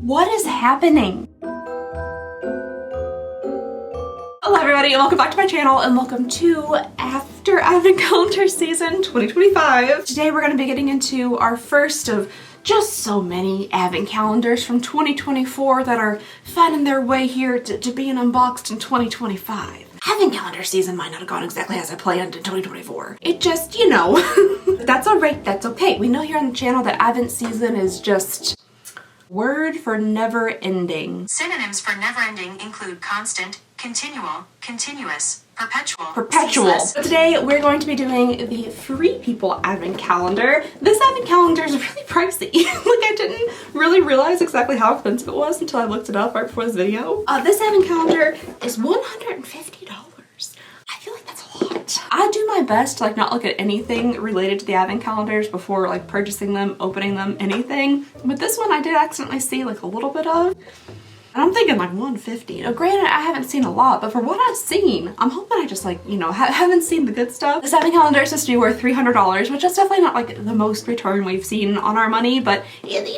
What is happening? Hello everybody and welcome back to my channel and welcome to After Advent Calendar Season 2025. Today we're going to be getting into our first of just so many advent calendars from 2024 that are finding their way here to being unboxed in 2025. Advent calendar season might not have gone exactly as I planned in 2024. It just, you know, that's alright, that's okay. We know here on the channel that Advent season is just word for never ending. Synonyms for never ending include constant, continual, continuous, perpetual. But today we're going to be doing the Free People Advent Calendar. This Advent calendar is really pricey. Like, I didn't really realize exactly how expensive it was until I looked it up right before this video. This Advent calendar is $150. I feel like that's a lot. I do my best to like not look at anything related to the Advent calendars before like purchasing them, opening them, anything. But this one I did accidentally see like a little bit of. And I'm thinking like 150. Now granted, I haven't seen a lot, but for what I've seen, I'm hoping I just like, you know, haven't seen the good stuff. This Advent calendar is supposed to be worth $300, which is definitely not like the most return we've seen on our money, but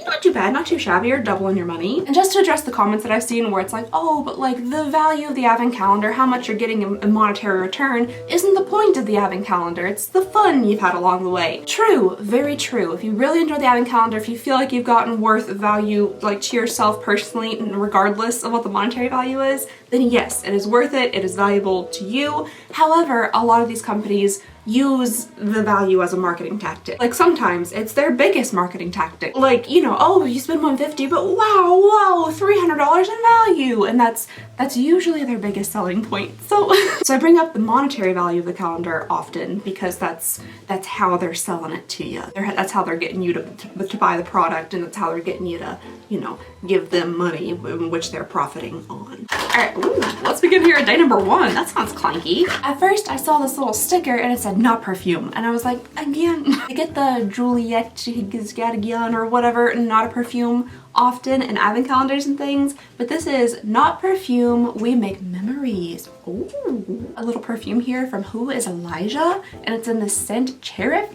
not too bad, not too shabby, or doubling your money. And just to address the comments that I've seen where it's like, oh, but like the value of the Advent calendar, how much you're getting in monetary return, isn't the point of the Advent calendar. It's the fun you've had along the way. True, very true. If you really enjoy the Advent calendar, if you feel like you've gotten worth value like to yourself personally, regardless of what the monetary value is, then yes, it is worth it. It is valuable to you. However, a lot of these companies use the value as a marketing tactic. Like sometimes it's their biggest marketing tactic. Like, you know, oh, you spend $150, but wow, $300 in value. And that's usually their biggest selling point. So, so I bring up the monetary value of the calendar often because that's how they're selling it to you. That's how they're getting you to buy the product, and that's how they're getting you to, you know, give them money in which they're profiting on. All right, let's begin here at day number 1. That sounds clanky. At first I saw this little sticker and it said not perfume, and I was like, again, I get the Juliette Gazgadian or whatever, not a perfume often in advent calendars and things, but this is not perfume, we make memories. Ooh, a little perfume here from Who is Elijah, and it's in the scent Cherry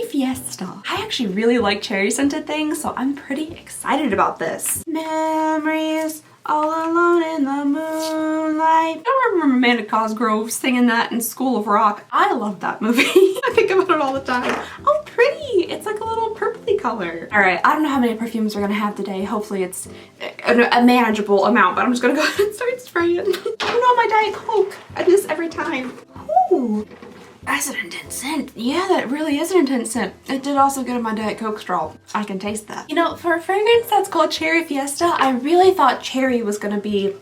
Fiesta. I actually really like cherry scented things, so I'm pretty excited about this. Memories all alone in the moonlight. I remember Amanda Cosgrove singing that in School of Rock. I love that movie. I think about it all the time. Oh, pretty. It's like a little purpley color. All right, I don't know how many perfumes we're gonna have today. Hopefully it's a manageable amount, but I'm just gonna go ahead and start spraying. I'm on my Diet Coke. I do this every time. Ooh. That's an intense scent. Yeah, that really is an intense scent. It did also get in my Diet Coke straw. I can taste that. You know, for a fragrance that's called Cherry Fiesta, I really thought cherry was gonna be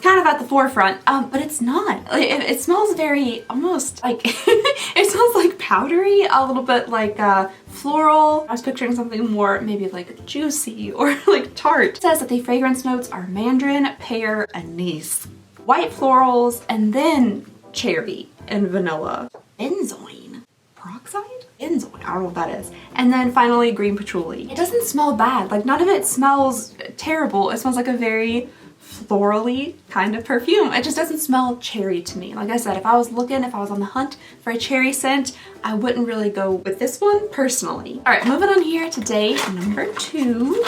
kind of at the forefront, but it's not. It smells very, almost like, it smells like powdery, a little bit like floral. I was picturing something more maybe like juicy or like tart. It says that the fragrance notes are mandarin, pear, anise, white florals, and then cherry and vanilla. Benzoin. Peroxide? Benzoin. I don't know what that is. And then finally green patchouli. It doesn't smell bad. Like none of it smells terrible. It smells like a very florally kind of perfume. It just doesn't smell cherry to me. Like I said, if I was on the hunt for a cherry scent, I wouldn't really go with this one personally. All right, moving on here to day number 2.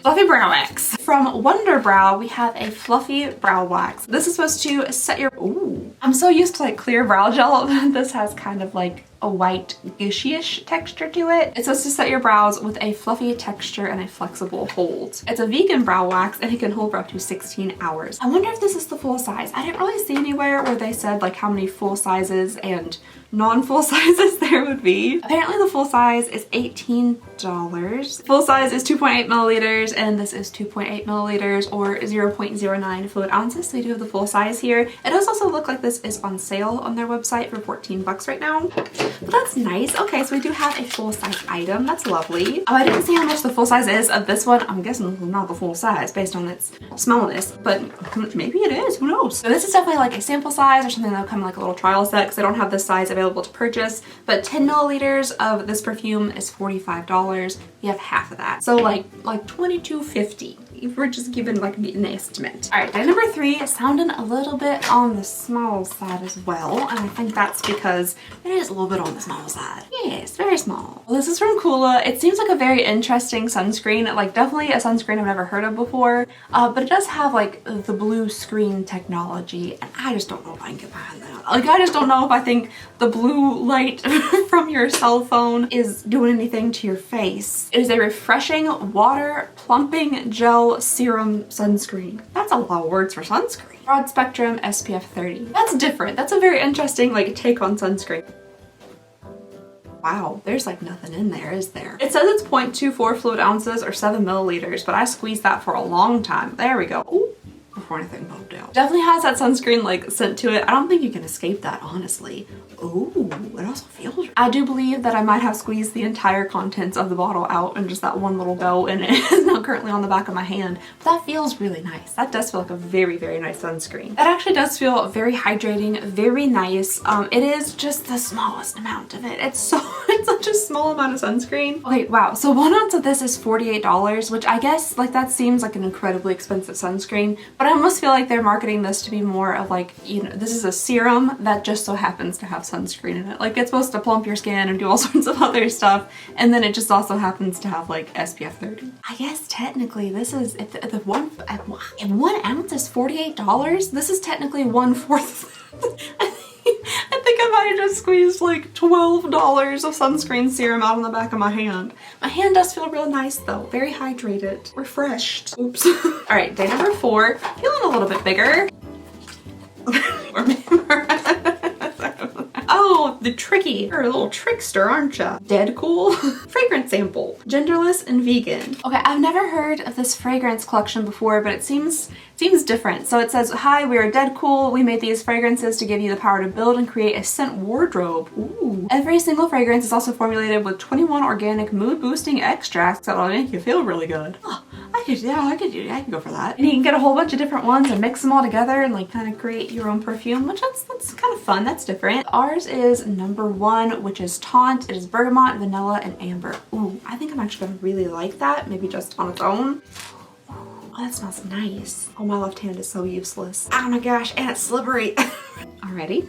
Fluffy brow wax. From Wonder Brow, we have a fluffy brow wax. This is supposed to set your, ooh. I'm so used to like clear brow gel. This has kind of like a white gushy-ish texture to it. It's supposed to set your brows with a fluffy texture and a flexible hold. It's a vegan brow wax and it can hold for up to 16 hours. I wonder if this is the full size. I didn't really see anywhere where they said like how many full sizes and non-full sizes there would be. Apparently the full size is $18. Full size is 2.8 milliliters and this is 2.8 milliliters or 0.09 fluid ounces. So we do have the full size here. It does also look like this is on sale on their website for 14 bucks right now. But that's nice. Okay, so we do have a full size item. That's lovely. Oh, I didn't see how much the full size is of this one. I'm guessing not the full size based on its smallness, but maybe it is, who knows? So this is definitely like a sample size or something that'll come in like a little trial set because I don't have this size available to purchase, but 10 milliliters of this perfume is $45. You have half of that. So like $22.50. we're just giving like an estimate. All right, day number 3 is sounding a little bit on the small side as well. And I think that's because it is a little bit on the small side. Yes, very small. Well, this is from Kula. It seems like a very interesting sunscreen, like definitely a sunscreen I've never heard of before, but it does have like the blue screen technology, and I just don't know if I can get behind that. Like, I just don't know if I think the blue light from your cell phone is doing anything to your face. It is a refreshing water plumping gel serum sunscreen. That's a lot of words for sunscreen. Broad spectrum SPF 30. That's different. That's a very interesting like take on sunscreen. Wow, there's like nothing in there, is there? It says it's 0.24 fluid ounces or 7 milliliters, but I squeezed that for a long time. There we go. Ooh, before anything popped out. Definitely has that sunscreen like scent to it. I don't think you can escape that, honestly. Ooh, it also feels... I do believe that I might have squeezed the entire contents of the bottle out and just that one little go, and it is now currently on the back of my hand. But that feels really nice. That does feel like a very, very nice sunscreen. That actually does feel very hydrating, very nice. It is just the smallest amount of it. It's such a small amount of sunscreen. Okay, wow. So 1 ounce of this is $48, which I guess like that seems like an incredibly expensive sunscreen, but I almost feel like they're marketing this to be more of like, you know, this is a serum that just so happens to have sunscreen in it. Like, it's supposed to plump your skin and do all sorts of other stuff, and then it just also happens to have like SPF 30. I guess technically this is, if 1 ounce is $48, this is technically 1/4. I think I might have just squeezed like $12 of sunscreen serum out on the back of my hand. My hand does feel real nice though. Very hydrated. Refreshed. Oops. All right, day number 4. Feeling a little bit bigger. Oh, the tricky. You're a little trickster, aren't ya? Dead cool. Fragrance sample. Genderless and vegan. Okay, I've never heard of this fragrance collection before, but it seems different. So it says, hi, we are Dead Cool. We made these fragrances to give you the power to build and create a scent wardrobe. Ooh. Every single fragrance is also formulated with 21 organic mood boosting extracts that will make you feel really good. Oh, I could go for that. And you can get a whole bunch of different ones and mix them all together and like kind of create your own perfume, which that's kind of fun. That's different. Ours is number 1, which is Taunt. It is bergamot, vanilla, and amber. Ooh, I think I'm actually gonna really like that. Maybe just on its own. Oh, that smells nice. Oh, my left hand is so useless. Oh my gosh, and it's slippery. Alrighty.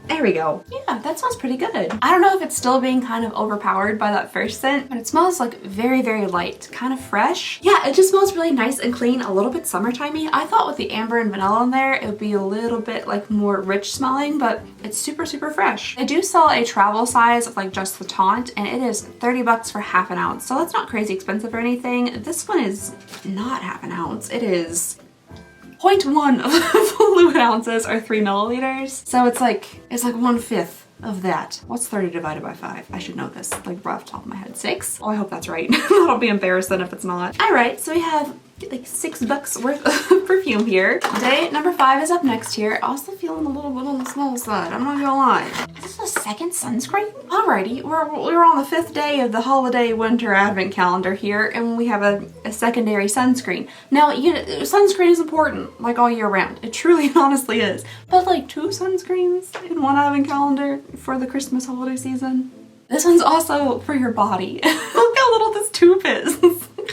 There we go. Yeah, that smells pretty good. I don't know if it's still being kind of overpowered by that first scent, but it smells like very, very light, kind of fresh. Yeah, it just smells really nice and clean, a little bit summertimey. I thought with the amber and vanilla in there, it would be a little bit like more rich smelling, but it's super, super fresh. They do sell a travel size of like just the Taunt, and it is $30 for half an ounce. So that's not crazy expensive or anything. This one is not half an ounce. It is 0.1 of fluid ounces or 3 milliliters. So it's like 1/5 of that. What's 30 divided by 5? I should know this, like right off the top of my head. 6? Oh, I hope that's right. That'll be embarrassing if it's not. All right, so we have like $6 worth of perfume here. Day number 5 is up next here. Also feeling a little bit on the small side, I'm not gonna lie. Is this a second sunscreen? Alrighty, we're on the 5th day of the holiday winter advent calendar here, and we have a secondary sunscreen. Now, you know, sunscreen is important like all year round. It truly and honestly is. But like 2 sunscreens in one advent calendar for the Christmas holiday season. This one's also for your body. Look how little this tube is.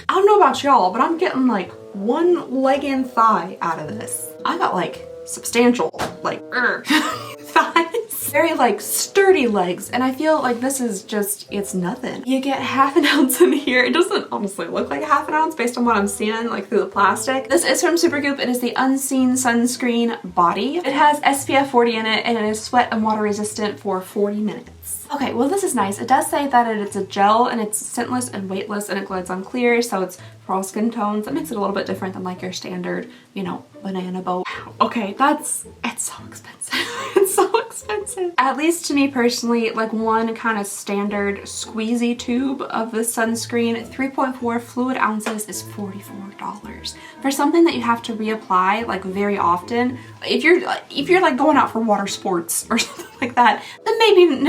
I don't know about y'all, but I'm getting like 1 leg and thigh out of this. I got like substantial, like thighs. Very like sturdy legs, and I feel like this is just, it's nothing. You get half an ounce in here. It doesn't honestly look like a half an ounce based on what I'm seeing like through the plastic. This is from Supergoop. It is the Unseen Sunscreen Body. It has SPF 40 in it, and it is sweat and water resistant for 40 minutes. Okay, well this is nice. It does say that it's a gel and it's scentless and weightless and it glides on clear, so it's for all skin tones. That makes it a little bit different than like your standard, you know, banana boat. Okay, it's so expensive. It's so expensive. At least to me personally, like one kind of standard squeezy tube of this sunscreen, 3.4 fluid ounces is $44. For something that you have to reapply like very often, if you're like going out for water sports or something like that, then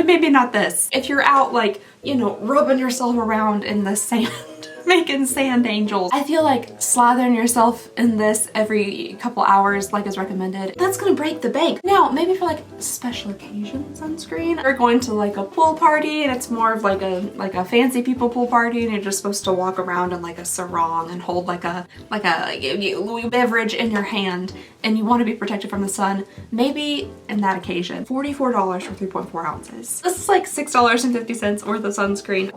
maybe not this. If you're out like, you know, rubbing yourself around in the sand, making sand angels. I feel like slathering yourself in this every couple hours like is recommended, that's gonna break the bank. Now, maybe for like special occasion sunscreen, or going to like a pool party and it's more of like a fancy people pool party and you're just supposed to walk around in like a sarong and hold like a beverage in your hand and you want to be protected from the sun, maybe in that occasion. $44 for 3.4 ounces. This is like $6.50 worth of sunscreen.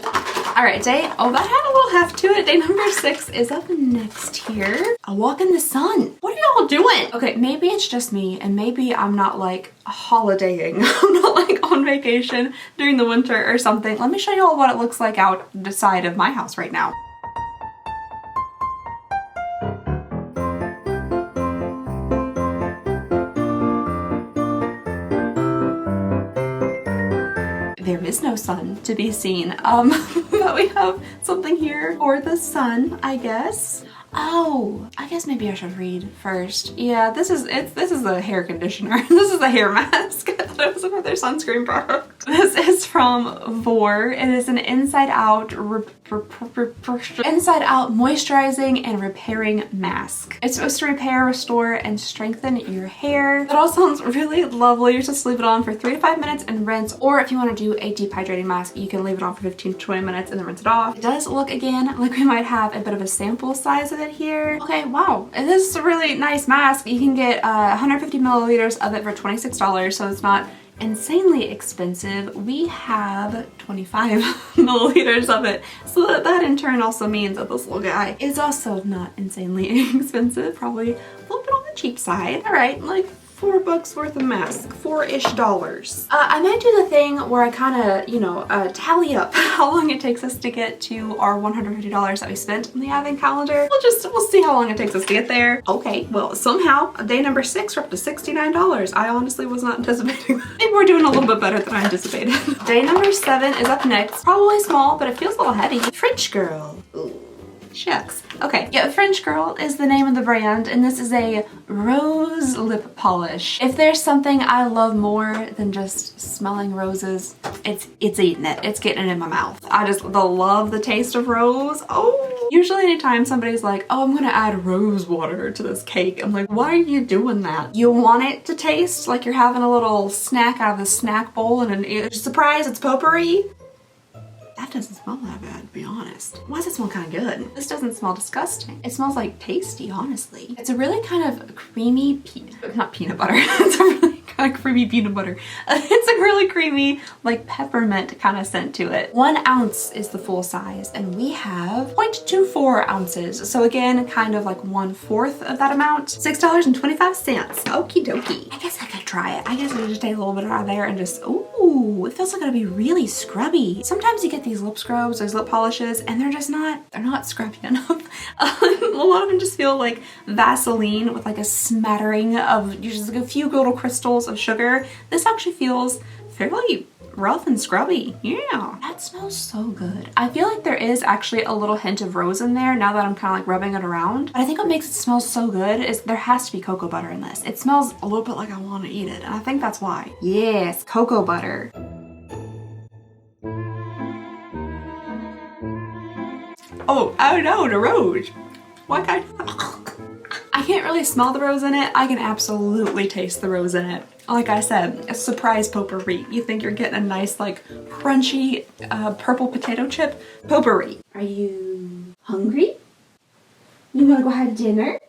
All right, that had a little heft to it. Day number 6 is up next here. A walk in the sun. What are y'all doing? Okay, maybe it's just me and maybe I'm not like holidaying. I'm not like on vacation during the winter or something. Let me show y'all what it looks like out the side of my house right now. There is no sun to be seen, but we have something here for the sun, I guess. Oh, I guess maybe I should read first. Yeah, this is a hair conditioner. This is a hair mask. I thought it was another sunscreen product. This is from Vor. It is an inside out moisturizing and repairing mask. It's supposed to repair, restore, and strengthen your hair. It all sounds really lovely. You're supposed to leave it on for 3 to 5 minutes and rinse, or if you want to do a deep hydrating mask, you can leave it on for 15 to 20 minutes and then rinse it off. It does look, again, like we might have a bit of a sample size of it here. Okay, wow. And this is a really nice mask. You can get 150 milliliters of it for $26, so it's not insanely expensive. We have 25 milliliters of it, so that in turn also means that this little guy is also not insanely expensive, probably a little bit on the cheap side. All right, like $4 worth of mask, $4-ish. I might do the thing where I kind of, tally up how long it takes us to get to our $150 that we spent on the advent calendar. We'll see how long it takes us to get there. Okay, well, somehow day number 6 we're up to $69. I honestly was not anticipating that. Maybe we're doing a little bit better than I anticipated. Day number 7 is up next. Probably small, but it feels a little heavy. French Girl. Ooh. Shucks. Okay, yeah, French Girl is the name of the brand, and this is a rose lip polish. If there's something I love more than just smelling roses, it's eating it. It's getting it in my mouth. I just love the taste of rose. Oh, usually anytime somebody's like, oh, I'm gonna add rose water to this cake, I'm like, why are you doing that? You want it to taste like you're having a little snack out of the snack bowl and surprise, it's potpourri? That doesn't smell that bad, to be honest. Why does it smell kind of good? This doesn't smell disgusting. It smells like tasty, honestly. It's a really kind of creamy, not peanut butter. It's a really kind of creamy peanut butter. It's a really creamy, like peppermint kind of scent to it. 1 ounce is the full size, and we have 0.24 ounces. So again, kind of like 1/4 of that amount. $6.25. Okie dokie. I guess I could try it. I guess I could just take a little bit out of there and just, ooh, it feels like it'll be really scrubby. Sometimes you get these lip scrubs, those lip polishes, and they're not scrubby enough. A lot of them just feel like Vaseline with like a smattering of just like a few little crystals of sugar. This actually feels fairly rough and scrubby. Yeah, that smells so good. I feel like there is actually a little hint of rose in there now that I'm kind of like rubbing it around. But I think what makes it smell so good is there has to be cocoa butter in this. It smells a little bit like I want to eat it, and I think that's why. Yes, cocoa butter. Oh no, the rose. What kind? I can't really smell the rose in it. I can absolutely taste the rose in it. Like I said, a surprise potpourri. You think you're getting a nice, like, crunchy purple potato chip potpourri. Are you hungry? You wanna go have dinner?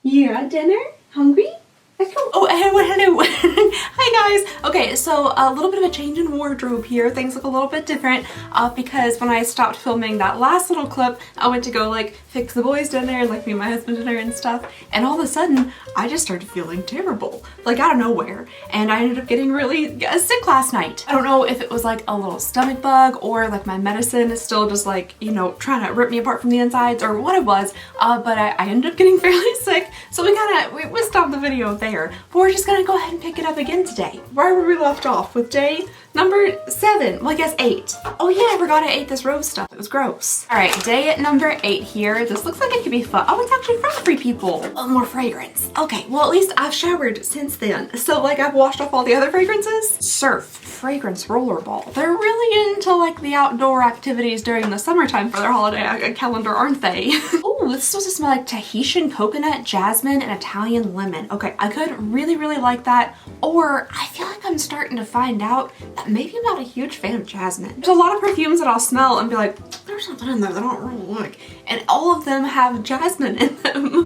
You're at dinner? Hungry? Let's go. Oh, hello. Hi guys. Okay, so a little bit of a change in wardrobe here. Things look a little bit different because when I stopped filming that last little clip, I went to go like fix the boys' dinner, like me and my husband dinner and stuff, and all of a sudden I just started feeling terrible, like out of nowhere, and I ended up getting really sick last night. I don't know if it was like a little stomach bug or like my medicine is still just like, you know, trying to rip me apart from the insides or what it was, but I ended up getting fairly sick, so we stopped the video there. there. But we're just gonna go ahead and pick it up again today. Where were we left off? With day number 7. Well, I guess 8. Oh yeah, I forgot I ate this rose stuff. It was gross. All right, day number 8 here. This looks like it could be fun. Oh, it's actually from Free People. Oh, more fragrance. Okay, well, at least I've showered since then. So like I've washed off all the other fragrances. Surf fragrance rollerball. They're really into like the outdoor activities during the summertime for their holiday calendar, aren't they? Oh, this is supposed to smell like Tahitian coconut, jasmine, and Italian lemon. Okay, I could really like that. Or I feel like I'm starting to find out that maybe I'm not a huge fan of jasmine. There's a lot of perfumes that I'll smell and be like, there's something in there that I don't really like. And all of them have jasmine in them.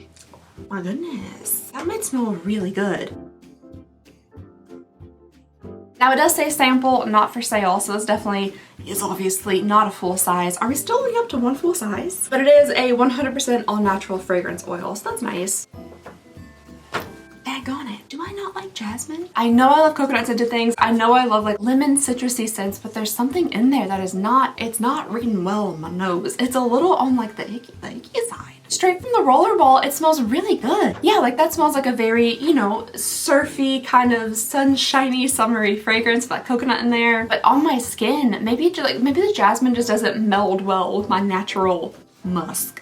My goodness, that might smell really good. Now it does say sample, not for sale, so this definitely is obviously not a full size. Are we still only up to 1 full size? But it is a 100% all natural fragrance oil, so that's nice. Daggone it, do I not like jasmine? I know I love coconut scented things. I know I love like lemon citrusy scents, but there's something in there that is not, it's not written well on my nose. It's a little on like the icky side. Straight from the rollerball, it smells really good. Yeah, like that smells like a very, you know, surfy kind of sunshiny, summery fragrance with that coconut in there. But on my skin, maybe the jasmine just doesn't meld well with my natural musk.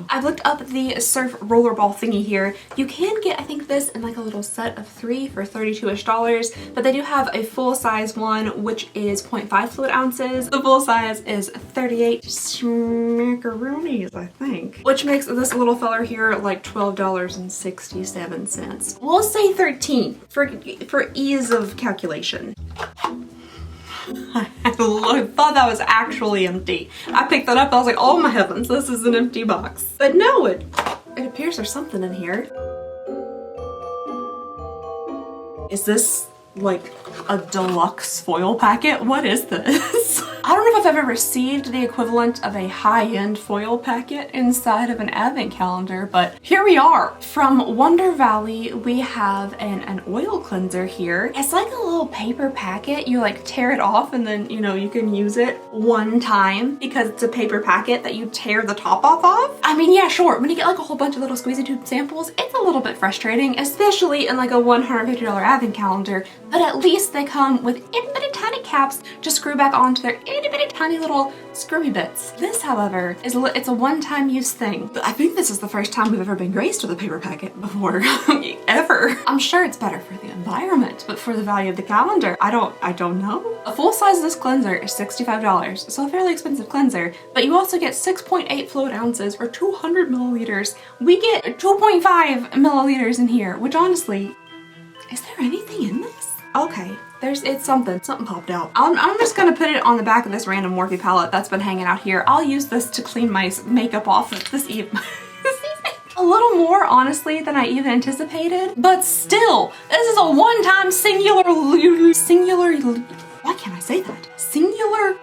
I've looked up the surf rollerball thingy here. You can get, I think, this in like a little set of 3 for $32-ish, but they do have a full size one, which is 0.5 fluid ounces. The full size is 38 smackaroonies, I think, which makes this little feller here like $12.67. We'll say 13 for ease of calculation. I thought that was actually empty. I picked that up, I was like, oh my heavens, this is an empty box. But no, it appears there's something in here. Is this like a deluxe foil packet? What is this? I don't know if I've ever received the equivalent of a high-end foil packet inside of an advent calendar, but here we are. From Wonder Valley, we have an oil cleanser here. It's like a little paper packet. You like tear it off and then, you know, you can use it one time because it's a paper packet that you tear the top off of. I mean, yeah, sure. When you get like a whole bunch of little squeezy tube samples, it's a little bit frustrating, especially in like a $150 advent calendar, but at least they come with itty bitty tiny caps to screw back onto their itty bitty tiny little screwy bits. This, however, it's a one-time use thing. I think this is the first time we've ever been graced with a paper packet before, ever. I'm sure it's better for the environment, but for the value of the calendar, I don't know. A full size of this cleanser is $65, so a fairly expensive cleanser, but you also get 6.8 fluid ounces or 200 milliliters. We get 2.5 milliliters in here, which honestly, is there anything in this? Okay, it's something popped out. I'm just gonna put it on the back of this random Morphe palette that's been hanging out here. I'll use this to clean my makeup off this evening. A little more, honestly, than I even anticipated, but still, this is a one-time singular, why can't I say that? Singular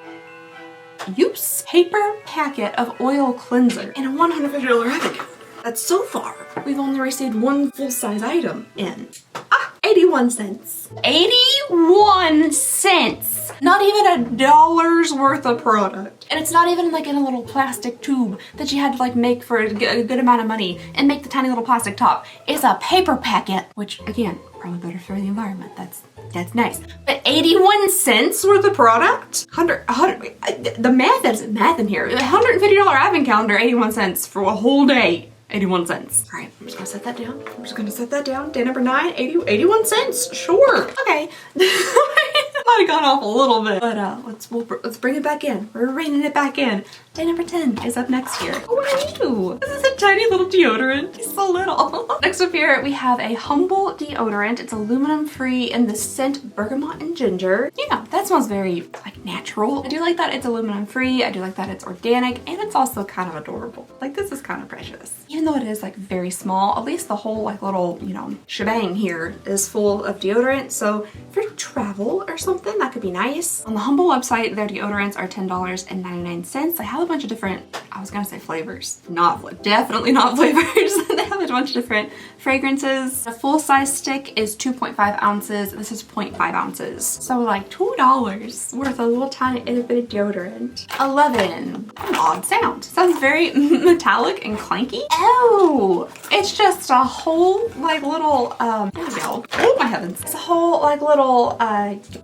use paper packet of oil cleanser in a $150 advent. That's so far, we've only received 1 full-size item in. 81 cents. 81 cents! Not even $1 worth of product. And it's not even like in a little plastic tube that you had to like make for a good amount of money and make the tiny little plastic top. It's a paper packet, which again, probably better for the environment. That's nice. But 81 cents worth of product? The math isn't math in here. $150 advent calendar, 81 cents for a whole day. 81 cents. All right, I'm just gonna set that down. Day number 9, 81 cents, sure. Okay, might have gone off a little bit, but let's bring it back in. We're reining it back in. Day number 10 is up next here. What are you? This is a tiny little deodorant. It's so little. Next up here, we have a Humble deodorant. It's aluminum free in the scent bergamot and ginger. You know, that smells very like natural. I do like that it's aluminum free. I do like that it's organic, and it's also kind of adorable. Like, this is kind of precious. Even though it is like very small, at least the whole like little, you know, shebang here is full of deodorant. So for travel or something something, that could be nice. On the Humble website, their deodorants are $10.99. They have a bunch of different, I was gonna say flavors, definitely not flavors. They have a bunch of different fragrances. The full size stick is 2.5 ounces. This is 0.5 ounces. So like $2 worth of a little tiny itty bitty deodorant. 11, odd sound. Sounds very metallic and clanky. Oh, it's just a whole like little, there we go. Oh my heavens. It's a whole like little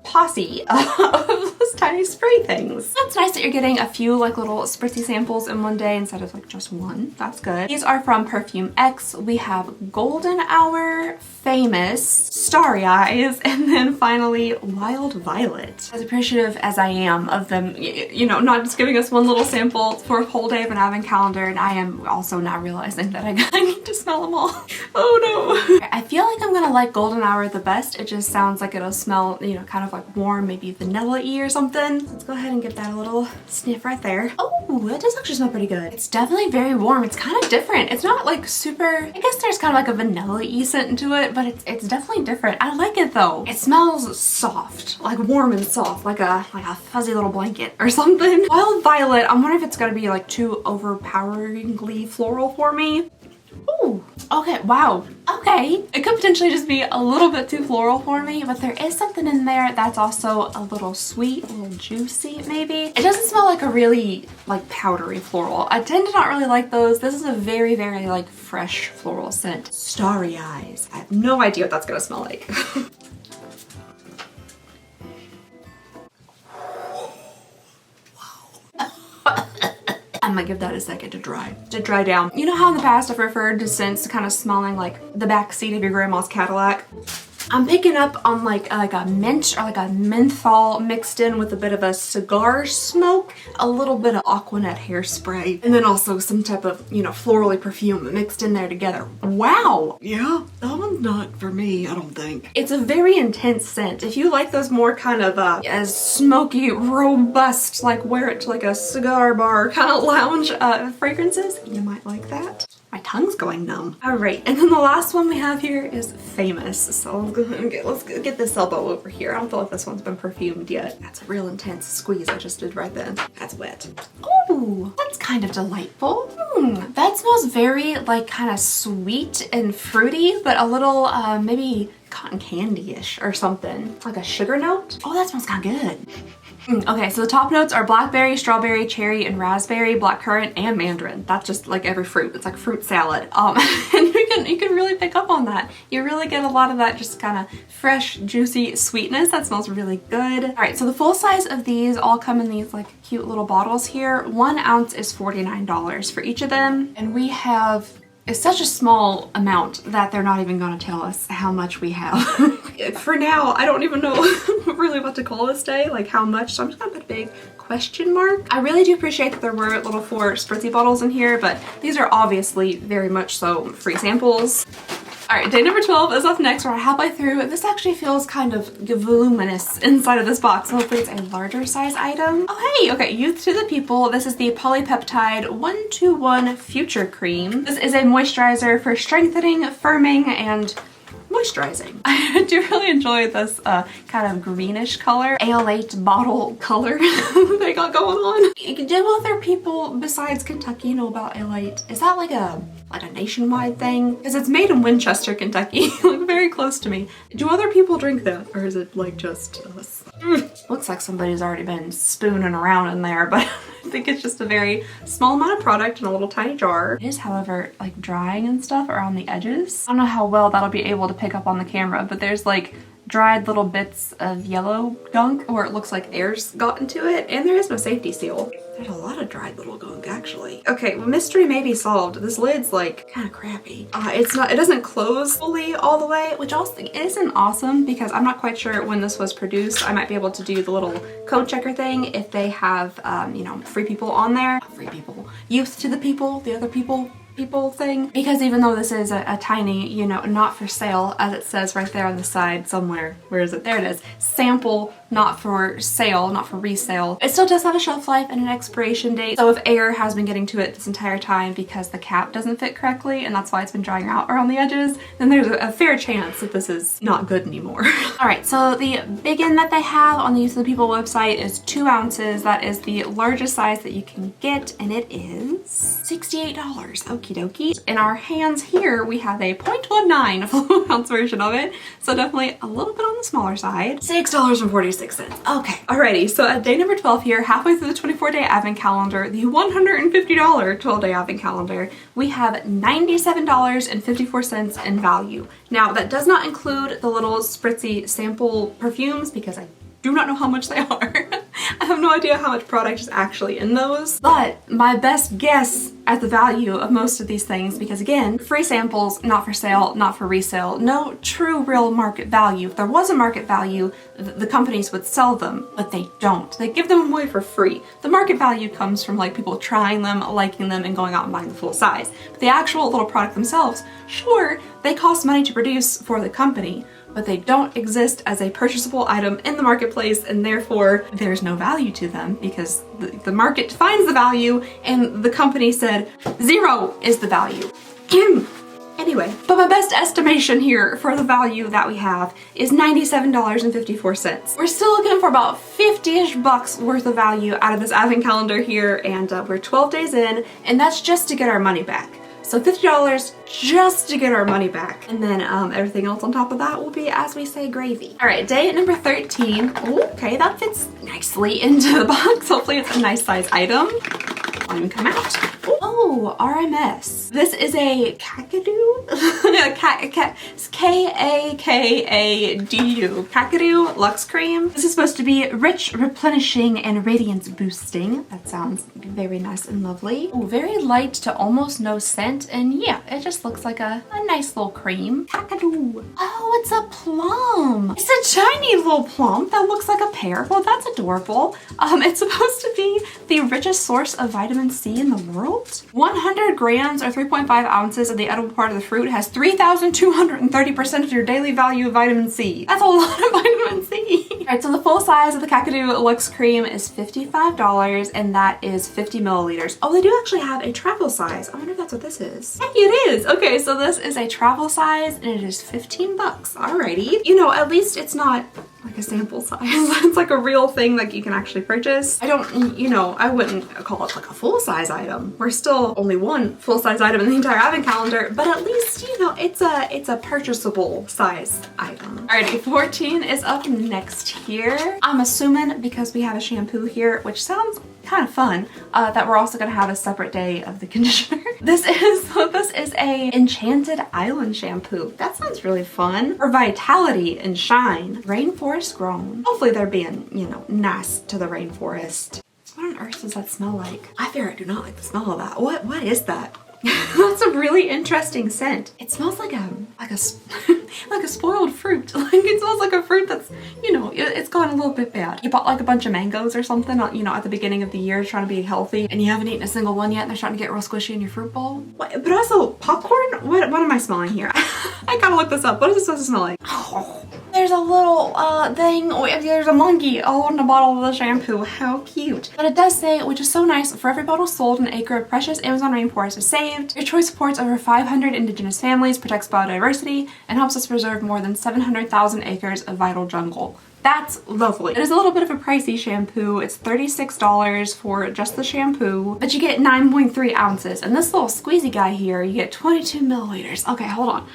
posse of those tiny spray things. It's nice that you're getting a few like little spritzy samples in one day instead of like just one. That's good. These are from Perfume X. We have Golden Hour, Famous, Starry Eyes, and then finally Wild Violet. As appreciative as I am of them, you know, not just giving us one little sample for a whole day of an advent calendar, and I am also now realizing that I need to smell them all. Oh no. I feel like I'm gonna like Golden Hour the best. It just sounds like it'll smell, you know, kind of like warm, maybe vanilla-y or something. Let's go ahead and give that a little sniff right there. Oh, it does actually smell pretty good. It's definitely very warm. It's kind of different. It's not like super, I guess there's kind of like a vanilla-y scent to it, but it's definitely different. I like it though. It smells soft, like warm and soft, like a fuzzy little blanket or something. Wild Violet, I'm wondering if it's gonna be like too overpoweringly floral for me. Ooh, okay, wow. Okay, it could potentially just be a little bit too floral for me, but there is something in there that's also a little sweet, a little juicy maybe. It doesn't smell like a really like powdery floral. I tend to not really like those. This is a very, very like fresh floral scent. Starry Eyes. I have no idea what that's gonna smell like. I'm gonna give that a second to dry down. You know how in the past I've referred to scents kind of smelling like the back seat of your grandma's Cadillac? I'm picking up on like a mint or like a menthol mixed in with a bit of a cigar smoke, a little bit of Aquanet hairspray, and then also some type of, you know, florally perfume mixed in there together. Wow. Yeah, that one's not for me, I don't think. It's a very intense scent. If you like those more kind of as smoky, robust, like wear it to like a cigar bar kind of lounge fragrances, you might like that. My tongue's going numb. All right, and then the last one we have here is Famous. So let's get this elbow over here. I don't feel like this one's been perfumed yet. That's a real intense squeeze I just did right then. That's wet. Oh, that's kind of delightful. That smells very like kind of sweet and fruity, but a little maybe cotton candy-ish or something. Like a sugar note. Oh, that smells kind of good. Okay, so the top notes are blackberry, strawberry, cherry, and raspberry, blackcurrant, and mandarin. That's just like every fruit. It's like fruit salad. And you can really pick up on that. You really get a lot of that just kind of fresh, juicy sweetness. That smells really good. All right, so the full size of these all come in these like cute little bottles here. 1 ounce is $49 for each of them. And we have, it's such a small amount that they're not even going to tell us how much we have. For now, I don't even know really what to call this day, like how much, so I'm just gonna put a big question mark. I really do appreciate that there were little 4 spritzy bottles in here, but these are obviously very much so free samples. All right, day number 12 is up next. We're halfway through. This actually feels kind of voluminous inside of this box. So hopefully it's a larger size item. Oh, hey, okay, Youth to the People. This is the Polypeptide 121 Future Cream. This is a moisturizer for strengthening, firming, and moisturizing. I do really enjoy this kind of greenish color, Ale8 bottle color they got going on. Do other people besides Kentucky know about Ale8? Is that like a nationwide thing? Because it's made in Winchester, Kentucky, like very close to me. Do other people drink that, or is it like just us? Looks like somebody's already been spooning around in there, but I think it's just a very small amount of product in a little tiny jar. It is, however, like drying and stuff around the edges. I don't know how well that'll be able to pick up on the camera, but there's like dried little bits of yellow gunk where it looks like air's got into it, and there is no safety seal. There's a lot of dried little gunk actually. Okay, well, mystery may be solved. This lid's like kind of crappy. It doesn't close fully all the way, which also isn't awesome because I'm not quite sure when this was produced. I might be able to do the little code checker thing if they have, you know, free people on there. Free people. Youth to the People, the other people. people thing, because even though this is a tiny, you know, not for sale, as it says right there on the side somewhere, where is it? There it is. Sample, not for sale, not for resale. It still does have a shelf life and an expiration date. So if air has been getting to it this entire time because the cap doesn't fit correctly and that's why it's been drying out around the edges, then there's a fair chance that this is not good anymore. All right, so the biggin that they have on the Use of the People website is 2 ounces. That is the largest size that you can get, and it is $68. Okie dokie. In our hands here, we have a 0.19 full ounce version of it. So definitely a little bit on the smaller side. $6.46. Okay, alrighty. So at day number 12 here, halfway through the 24-day advent calendar, the $150 12-day advent calendar, we have $97.54 in value. Now that does not include the little spritzy sample perfumes because I do not know how much they are. I have no idea how much product is actually in those, but my best guess at the value of most of these things, because again, free samples, not for sale, not for resale, no true real market value. If there was a market value, the companies would sell them, but they don't. They give them away for free. The market value comes from like people trying them, liking them, and going out and buying the full size. But the actual little product themselves, sure, they cost money to produce for the company, but they don't exist as a purchasable item in the marketplace, and therefore there's no value to them because the market defines the value and the company said 0 is the value. Anyway, but my best estimation here for the value that we have is $97.54. We're still looking for about 50-ish bucks worth of value out of this advent calendar here, and we're 12 days in, and that's just to get our money back. So $50 just to get our money back. And then everything else on top of that will be, as we say, gravy. All right, day number 13. Ooh, okay, that fits nicely into the box. Hopefully it's a nice size item. Won't even come out. Oh, RMS. This is a Kakadu? K-A-K-A-D-U. Kakadu Luxe Cream. This is supposed to be rich, replenishing, and radiance boosting. That sounds very nice and lovely. Oh, very light to almost no scent. And yeah, it just looks like a nice little cream. Kakadu. Oh, it's a plum. It's a tiny little plum that looks like a pear. Well, that's adorable. It's supposed to be the richest source of vitamin C in the world. 100 grams or 3.5 ounces of the edible part of the fruit has 3,230% of your daily value of vitamin C. That's a lot of vitamin C. All right, so the full size of the Kakadu Luxe Cream is $55, and that is 50 milliliters. Oh, they do actually have a travel size. I wonder if that's what this is. Heck, it is. Okay, so this is a travel size, and it is 15 bucks. Alrighty. You know, at least it's not like a sample size. It's like a real thing that you can actually purchase. I don't, you know, I wouldn't call it like a full-size item. We're still only one full-size item in the entire advent calendar, but at least, you know, it's a purchasable size item. Alrighty, 14 is up next here. I'm assuming because we have a shampoo here, which sounds kind of fun, that we're also gonna have a separate day of the conditioner. This is a Enchanted Island shampoo. That sounds really fun. For vitality and shine. Rainforest grown. Hopefully they're being, you know, nice to the rainforest. What on earth does that smell like? I fear I do not like the smell of that. What is that? That's a really interesting scent. It smells like a like a spoiled fruit. Like it smells like a fruit that's, you know, it's gone a little bit bad. You bought like a bunch of mangoes or something, you know, at the beginning of the year trying to be healthy, and you haven't eaten a single one yet, and they're starting to get real squishy in your fruit bowl. What, but also popcorn? What am I smelling here? I gotta look this up. What is this supposed to smell like? Oh, there's a little thing. Oh, there's a monkey all on the bottle of the shampoo. How cute. But it does say, which is so nice, for every bottle sold, an acre of precious Amazon rainforest is saved. Your choice supports over 500 indigenous families, protects biodiversity, and helps us preserve more than 700,000 acres of vital jungle. That's lovely. It is a little bit of a pricey shampoo. It's $36 for just the shampoo, but you get 9.3 ounces. And this little squeezy guy here, you get 22 milliliters. Okay, hold on.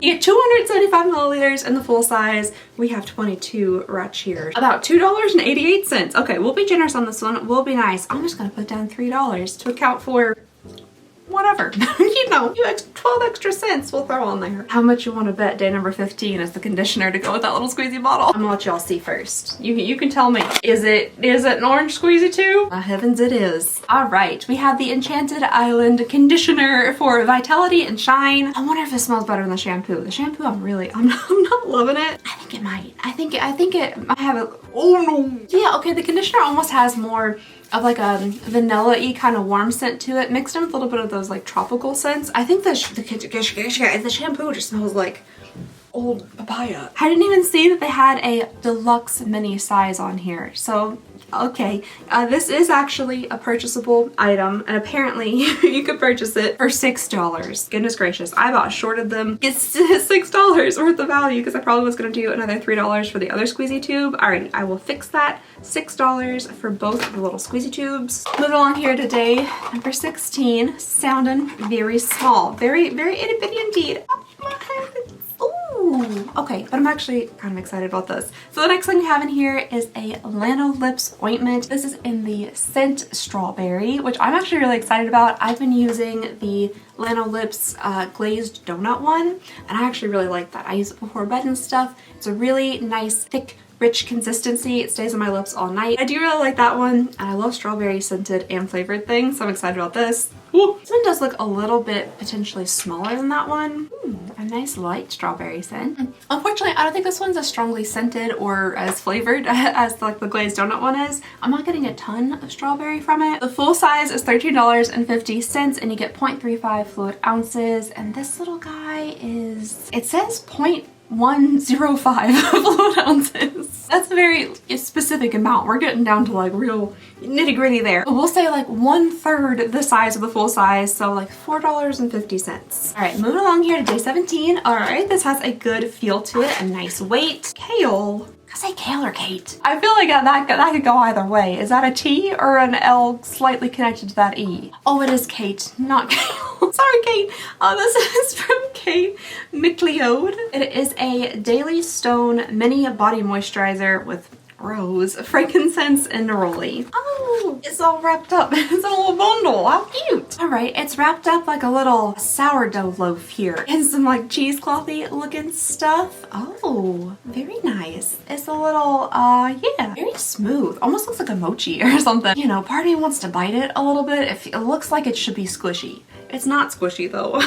You get 275 milliliters in the full size. We have 22 right here. About $2.88. Okay, we'll be generous on this one. We'll be nice. I'm just gonna put down $3 to account for whatever. You know, 12 extra cents we'll throw on there. How much you want to bet day number 15 is the conditioner to go with that little squeezy bottle? I'm gonna let y'all see first. You can tell me. Is it an orange squeezy too? Heavens it is. All right, we have the Enchanted Island conditioner for vitality and shine. I wonder if it smells better than the shampoo. The shampoo, I'm not loving it. I think it might. I think it might have a, oh no. Yeah, okay, the conditioner almost has more of like a vanilla-y kind of warm scent to it, mixed in with a little bit of those those like tropical scents. I think the shampoo just smells like old papaya. I didn't even see that they had a deluxe mini size on here. So, okay, this is actually a purchasable item, and apparently you could purchase it for $6. Goodness gracious, I about shorted them. It's $6 worth of value because I probably was gonna do another $3 for the other squeezy tube. Alrighty, I will fix that. $6 for both of the little squeezy tubes. Moving on here today, number 16, sounding very small, very itty bitty indeed. Ooh, okay, but I'm actually kind of excited about this. So the next thing we have in here is a Lano Lips ointment. This is in the scent strawberry, which I'm actually really excited about. I've been using the Lano Lips glazed donut one, and I actually really like that. I use it before bed and stuff. It's a really nice, thick, rich consistency. It stays on my lips all night. I do really like that one, and I love strawberry scented and flavored things, so I'm excited about this. Ooh. This one does look a little bit potentially smaller than that one. A nice light strawberry scent. Unfortunately, I don't think this one's as strongly scented or as flavored as like the glazed donut one is. I'm not getting a ton of strawberry from it. The full size is $13.50 and you get 0.35 fluid ounces, and this little guy is, it says 0.105 fluid ounces. That's a very specific amount. We're getting down to like real nitty gritty there. But we'll say like 1/3 the size of the full size, so like $4.50. All right, moving along here to day 17. All right, this has a good feel to it, a nice weight. Kale. I say Kale or Kate? I feel like that could go either way. Is that a T or an L slightly connected to that E? Oh, it is Kate, not Kale. Sorry, Kate. This is from Kate McLeod. It is a Daily Stone Mini Body Moisturizer with rose, frankincense, and neroli. Oh, it's all wrapped up. It's a little bundle. How cute. All right, it's wrapped up like a little sourdough loaf here and some like cheeseclothy looking stuff. Oh, very nice. It's a little, yeah, very smooth. Almost looks like a mochi or something. You know, part of me wants to bite it a little bit. It looks like it should be squishy. It's not squishy though.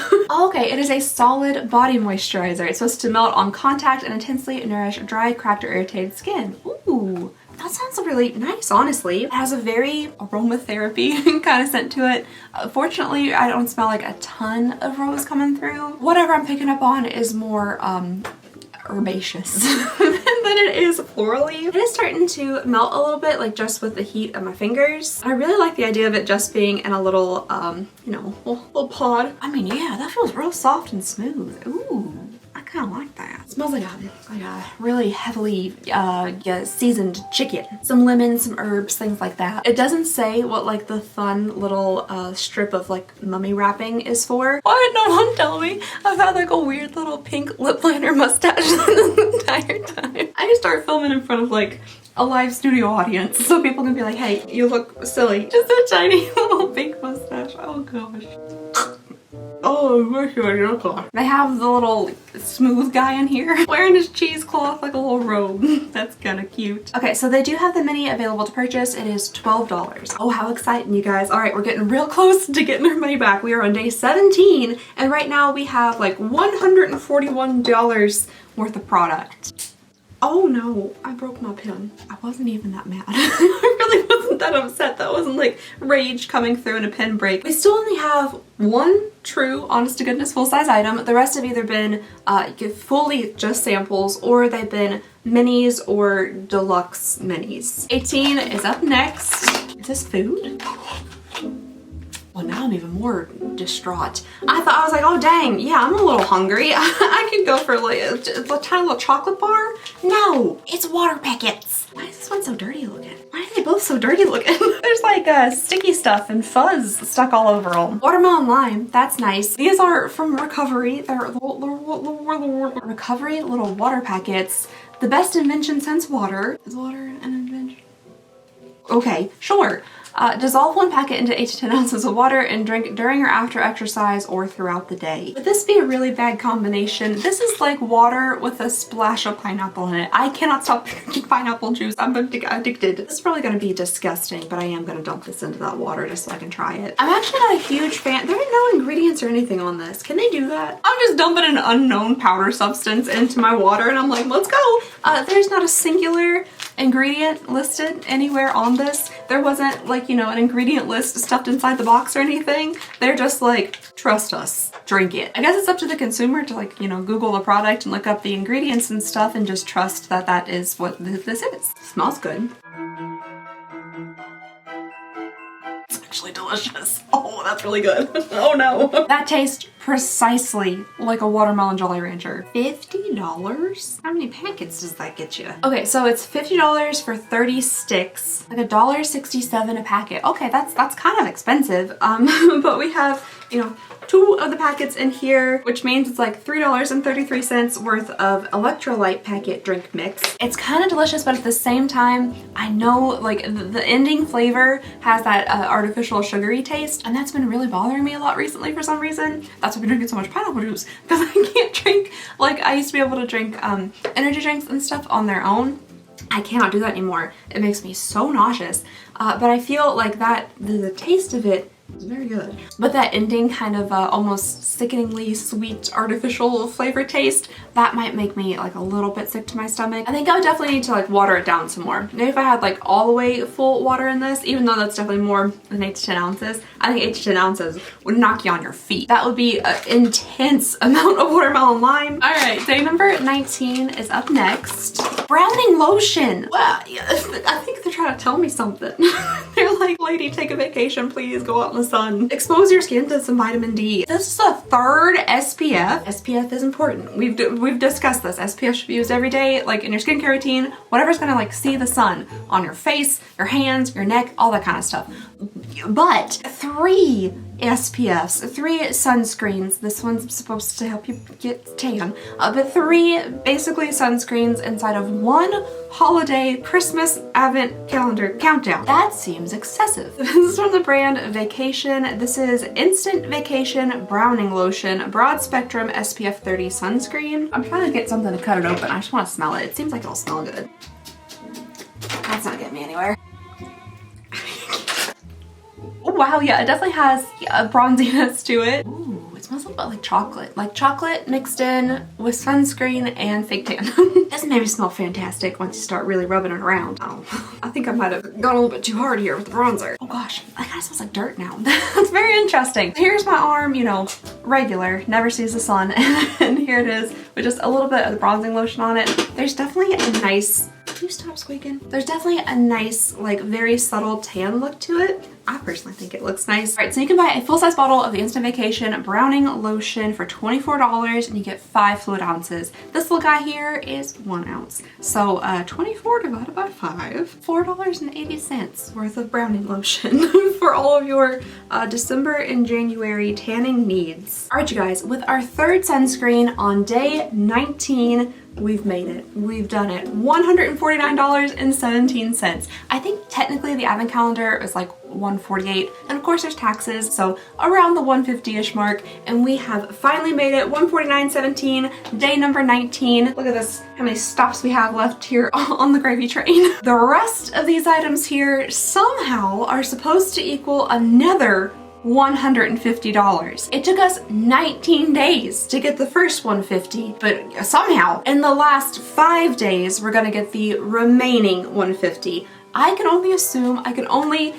Okay, it is a solid body moisturizer. It's supposed to melt on contact and intensely nourish dry, cracked, or irritated skin. Ooh, that sounds really nice, honestly. It has a very aromatherapy kind of scent to it. Fortunately, I don't smell like a ton of rose coming through. Whatever I'm picking up on is more herbaceous than it is florally. It is starting to melt a little bit, like just with the heat of my fingers. I really like the idea of it just being in a little, you know, little pod. I mean, yeah, that feels real soft and smooth. Ooh, I kind of like that. It smells like a really heavily seasoned chicken. Some lemon, some herbs, things like that. It doesn't say what like the fun little strip of like mummy wrapping is for. Why did no one tell me? I've had like a weird little pink lip liner mustache the entire time. I just start filming in front of like a live studio audience so people can be like, hey, you look silly. Just a tiny little pink mustache. Oh gosh. Oh, they have the little smooth guy in here wearing his cheesecloth like a little robe. That's kind of cute. Okay, so they do have the mini available to purchase. It is $12. Oh, how exciting, you guys. All right, we're getting real close to getting our money back. We are on day 17, and right now we have like $141 worth of product. Oh no, I broke my pen. I wasn't even that mad. I really wasn't that upset. That wasn't like rage coming through in a pen break. We still only have one true, honest to goodness, full-size item. The rest have either been fully just samples, or they've been minis or deluxe minis. 18 is up next. Is this food? Well, now I'm even more distraught. I was like, oh dang, yeah, I'm a little hungry. I could go for like a tiny little chocolate bar. No, it's water packets. Why is this one so dirty looking? Why are they both so dirty looking? There's like sticky stuff and fuzz stuck all over them. Watermelon lime, that's nice. These are from Recovery. They're Recovery little water packets. The best invention since water. Is water an invention? Okay, sure. Dissolve one packet into 8 to 10 ounces of water and drink during or after exercise or throughout the day. Would this be a really bad combination? This is like water with a splash of pineapple in it. I cannot stop drinking pineapple juice. I'm addicted. This is probably going to be disgusting, but I am going to dump this into that water just so I can try it. I'm actually not a huge fan. There are no ingredients or anything on this. Can they do that? I'm just dumping an unknown powder substance into my water and I'm like, let's go. There's not a singular ingredient listed anywhere on this. There wasn't like, you know, an ingredient list stuffed inside the box or anything. They're just like, trust us, drink it. I guess it's up to the consumer to like, you know, Google the product and look up the ingredients and stuff and just trust that that is what this is. Smells good. Actually delicious. Oh, that's really good. Oh no. That tastes precisely like a watermelon Jolly Rancher. $50? How many packets does that get you? Okay, so it's $50 for 30 sticks, like $1.67 a packet. Okay, that's kind of expensive. But we have, you know, 2 of the packets in here, which means it's like $3.33 worth of electrolyte packet drink mix. It's kind of delicious, but at the same time, I know like the ending flavor has that artificial sugary taste, and that's been really bothering me a lot recently for some reason. That's why I've been drinking so much pineapple juice, because I can't drink, like I used to be able to drink energy drinks and stuff on their own. I cannot do that anymore. It makes me so nauseous. But I feel like that the taste of it is very good. But that ending kind of almost sickeningly sweet artificial flavor taste, that might make me like a little bit sick to my stomach. I think I would definitely need to like water it down some more. Maybe if I had like all the way full water in this, even though that's definitely more than 8 to 10 ounces, I think 8 to 10 ounces would knock you on your feet. That would be an intense amount of watermelon lime. All right, day number 19 is up next. Browning lotion. Well, I think they're trying to tell me something. They're like, lady, take a vacation, please go out in the sun. Expose your skin to some vitamin D. This is a 3rd SPF. SPF is important. We've discussed this. SPF should be used every day, like in your skincare routine, whatever's gonna like see the sun on your face, your hands, your neck, all that kind of stuff. But 3 SPFs, 3 sunscreens. This one's supposed to help you get tan. But 3 basically sunscreens inside of 1 holiday Christmas advent calendar countdown. That seems excessive. This is from the brand Vacation. This is Instant Vacation Browning Lotion, Broad Spectrum SPF 30 Sunscreen. I'm trying to get something to cut it open. I just want to smell it. It seems like it'll smell good. That's not getting me anywhere. Oh wow, yeah, it definitely has a bronziness to it. Ooh, it smells a little bit like chocolate mixed in with sunscreen and fake tan. This made me smell fantastic once you start really rubbing it around. Oh, I think I might have gone a little bit too hard here with the bronzer. Oh gosh, that kind of smells like dirt now. That's very interesting. Here's my arm, you know, regular, never sees the sun, and here it is with just a little bit of the bronzing lotion on it. There's definitely a nice, can you stop squeaking? There's definitely a nice, like very subtle tan look to it. I personally think it looks nice. All right, so you can buy a full-size bottle of the Instant Vacation Browning Lotion for $24 and you get 5 fluid ounces. This little guy here is 1 ounce. So 24 divided by 5, $4.80 worth of browning lotion for all of your December and January tanning needs. All right, you guys, with our 3rd sunscreen on day 19, we've made it. We've done it. $149.17. I think technically the advent calendar is like $148, and of course there's taxes, so around the $150-ish mark, and we have finally made it. $149.17, day number 19. Look at this, how many stops we have left here on the gravy train. The rest of these items here somehow are supposed to equal another $150. It took us 19 days to get the first 150, but somehow in the last 5 days we're gonna get the remaining 150. I can only assume, I can only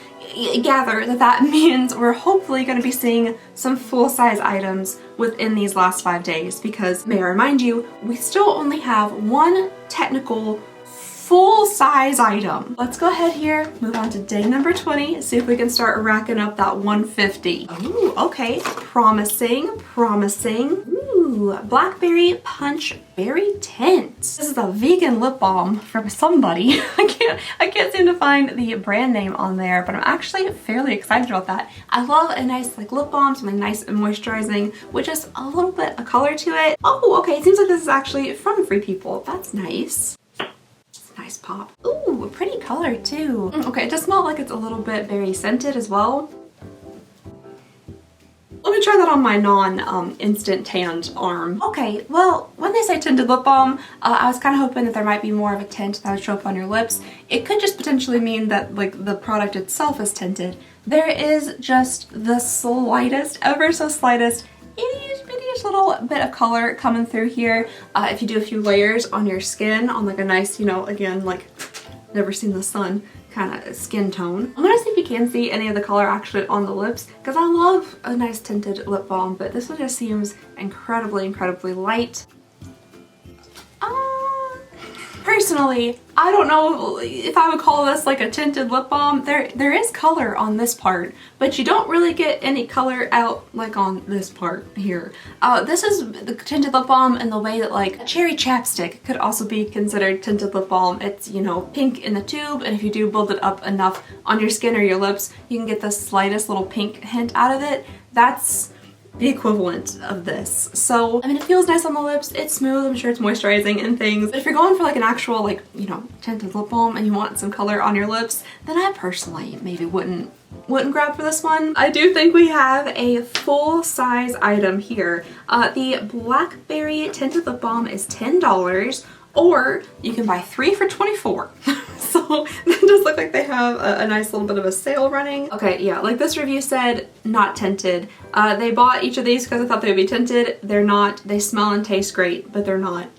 gather that that means we're hopefully going to be seeing some full-size items within these last 5 days, because may I remind you, we still only have 1 technical full-size item. Let's go ahead here, move on to day number 20, see if we can start racking up that 150. Ooh, okay, promising, promising. Ooh, Blackberry Punch Berry Tint. This is a vegan lip balm from somebody. I can't seem to find the brand name on there, but I'm actually fairly excited about that. I love a nice like lip balm, something nice and moisturizing with just a little bit of color to it. Oh, okay, it seems like this is actually from Free People. That's nice. Nice pop. Ooh, a pretty color too. Okay, it does smell like it's a little bit berry scented as well. Let me try that on my non-instant tanned arm. Okay, well, when they say tinted lip balm, I was kind of hoping that there might be more of a tint that would show up on your lips. It could just potentially mean that like the product itself is tinted. There is just the slightest, ever so slightest, itty-bitty little bit of color coming through here. If you do a few layers on your skin, on like a nice, you know, again, like never seen the sun kind of skin tone. I'm gonna see if you can see any of the color actually on the lips, because I love a nice tinted lip balm, but this one just seems incredibly, incredibly light. Personally, I don't know if I would call this like a tinted lip balm. There is color on this part, but you don't really get any color out like on this part here. This is the tinted lip balm in the way that like a cherry chapstick could also be considered tinted lip balm. It's, you know, pink in the tube, and if you do build it up enough on your skin or your lips, you can get the slightest little pink hint out of it. That's the equivalent of this. So, I mean, it feels nice on the lips, it's smooth, I'm sure it's moisturizing and things. But if you're going for like an actual, like, you know, tinted lip balm and you want some color on your lips, then I personally maybe wouldn't grab for this one. I do think we have a full size item here. The Blackberry tinted lip balm is $10, or you can buy 3 for $24. So that does look like they have a nice little bit of a sale running. Okay, yeah, like this review said, not tinted. They bought each of these because I thought they would be tinted. They're not. They smell and taste great, but they're not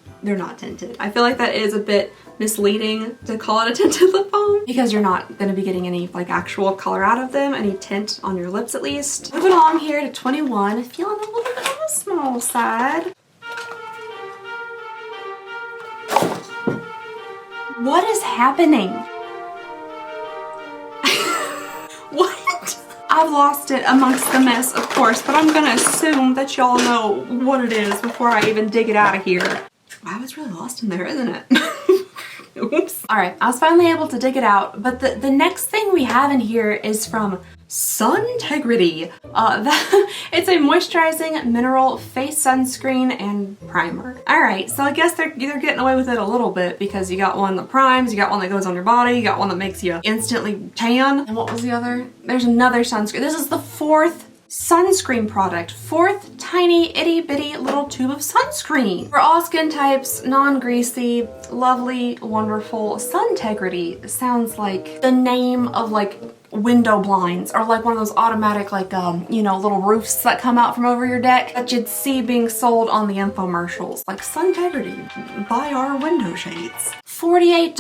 tinted. I feel like that is a bit misleading to call it a tinted lip balm, because you're not going to be getting any like actual color out of them, any tint on your lips at least. Moving along here to 21, feeling a little bit on the small side. What is happening? What? I've lost it amongst the mess, of course, but I'm gonna assume that y'all know what it is before I even dig it out of here. Wow, it's really lost in there, isn't it? Oops. All right, I was finally able to dig it out, but the next thing we have in here is from Suntegrity. It's a moisturizing mineral face sunscreen and primer. All right, so I guess they're getting away with it a little bit, because you got one that primes, you got one that goes on your body, you got one that makes you instantly tan. And what was the other? There's another sunscreen. This is the 4th sunscreen product. 4th tiny itty bitty little tube of sunscreen. For all skin types, non-greasy, lovely, wonderful. Suntegrity sounds like the name of like window blinds, or like one of those automatic like you know, little roofs that come out from over your deck that you'd see being sold on the infomercials. Like, Suntegrity, buy our window shades. $48?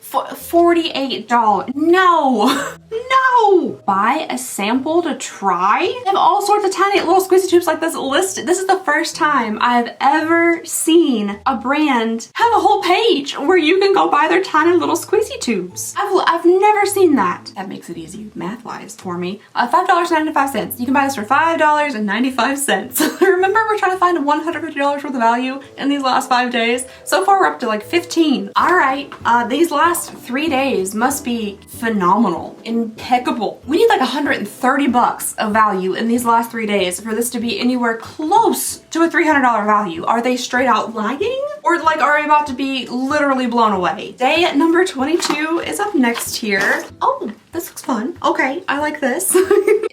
$48. No! No! Buy a sample to try? They have all sorts of tiny little squeezy tubes like this listed. This is the first time I've ever seen a brand have a whole page where you can go buy their tiny little squeezy tubes. I've never seen that. That makes it easy math-wise for me. $5.95. You can buy this for $5.95. Remember, we're trying to find $150 worth of value in these last 5 days. So far, we're up to like 15. All right, these last 3 days must be phenomenal, impeccable. We need like $130 of value in these last 3 days for this to be anywhere close to a $300 value. Are they straight out lying? Or like, are we about to be literally blown away? Day number 22 is up next here. Oh, this looks fun. Okay, I like this.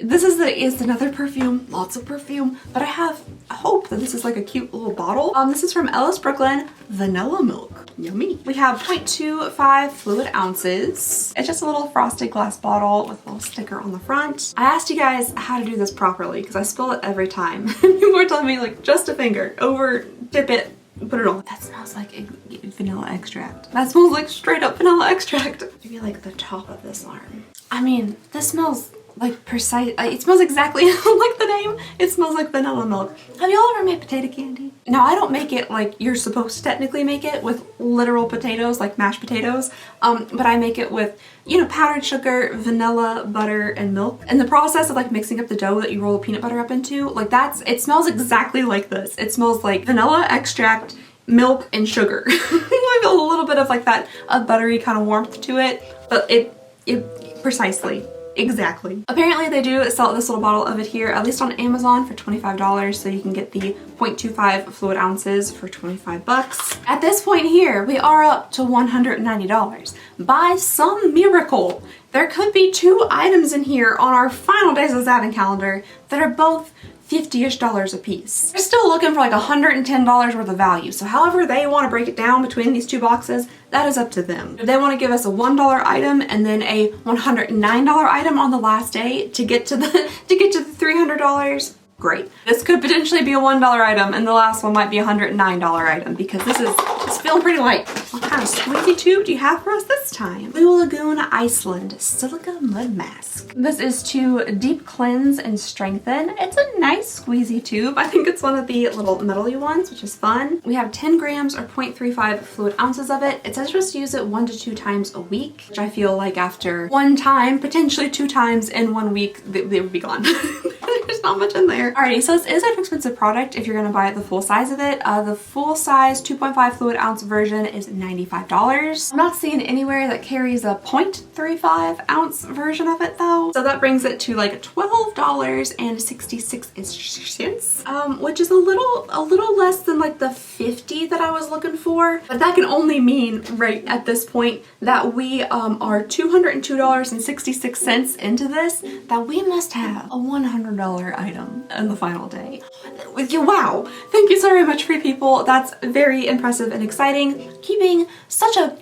This is another perfume, lots of perfume, but I hope that this is like a cute little bottle. This is from Ellis Brooklyn, Vanilla Milk. Yummy. We have 0.25 fluid ounces. It's just a little frosted glass bottle with a little sticker on the front. I asked you guys how to do this properly because I spill it every time. People are telling me like, just a finger, over, dip it, put it on. That smells like vanilla extract. That smells like straight up vanilla extract. Maybe like the top of this arm. I mean, this smells like precise. It smells exactly like the name. It smells like vanilla milk. Have y'all ever made potato candy? Now, I don't make it like you're supposed to technically make it with literal potatoes, like mashed potatoes, but I make it with, you know, powdered sugar, vanilla, butter, and milk. And the process of like mixing up the dough that you roll the peanut butter up into, like it smells exactly like this. It smells like vanilla extract, milk, and sugar. Like a little bit of like that buttery kind of warmth to it, but it precisely. Exactly. Apparently they do sell this little bottle of it here, at least on Amazon, for $25, so you can get the 0.25 fluid ounces for 25 bucks. At this point here, we are up to $190. By some miracle, there could be 2 items in here on our final days of this advent calendar that are both $50-ish a piece. They're still looking for like $110 worth of value, so however they want to break it down between these 2 boxes, that is up to them. If they want to give us a $1 item and then a $109 item on the last day to get to the $300, Great. This could potentially be a $1 item, and the last one might be a $109 item because this is feeling pretty light. What kind of squeezy tube do you have for us this time? Blue Lagoon Iceland Silica Mud Mask. This is to deep cleanse and strengthen. It's a nice squeezy tube. I think it's one of the little metally ones, which is fun. We have 10 grams or 0.35 fluid ounces of it. It says we're supposed to use it 1 to 2 times a week, which I feel like after one time, potentially 2 times in 1 week, they would be gone. There's not much in there. Alrighty, so this is an expensive product if you're gonna buy the full size of it. The full size 2.5 fluid ounce version is $95. I'm not seeing anywhere that carries a 0.35 ounce version of it though. So that brings it to like $12.66, which is a little less than like the 50 that I was looking for. But that can only mean right at this point that we are $202.66 into this, that we must have a $100 item in the final day. Wow, thank you so very much, Free People. That's very impressive and exciting. Keeping such a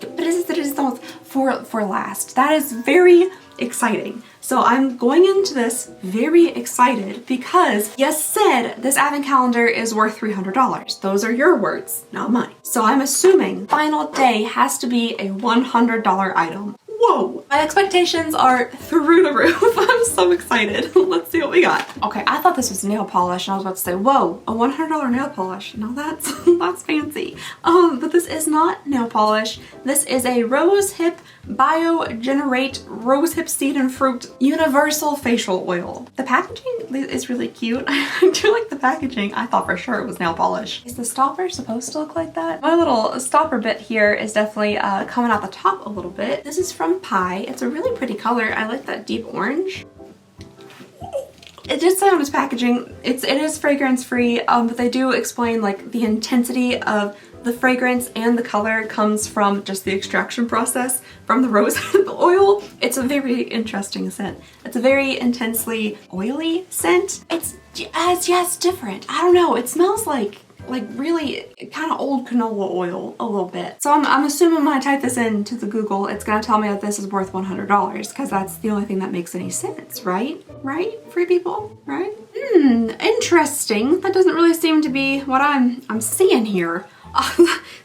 for last. That is very exciting. So I'm going into this very excited because you said this advent calendar is worth $300. Those are your words, not mine. So I'm assuming final day has to be a $100 item. Whoa, my expectations are through the roof. I'm so excited. Let's see what we got. Okay, I thought this was nail polish and I was about to say, whoa, a $100 nail polish. No, that's fancy. But this is not nail polish. This is a Rose Hip Biogenerate Rose Hip Seed and Fruit Universal Facial Oil. The packaging is really cute. I do like the packaging. I thought for sure it was nail polish. Is the stopper supposed to look like that? My little stopper bit here is definitely coming out the top a little bit. This is from Pie. It's a really pretty color. I like that deep orange. It did say on its packaging, it is fragrance free, but they do explain like the intensity of the fragrance and the color comes from just the extraction process from the rose oil. It's a very interesting scent. It's a very intensely oily scent. It's different. I don't know. It smells like really kind of old canola oil a little bit. So I'm assuming when I type this into the Google, it's gonna tell me that this is worth $100 because that's the only thing that makes any sense, right? Right? Free People, right? Interesting. That doesn't really seem to be what I'm seeing here.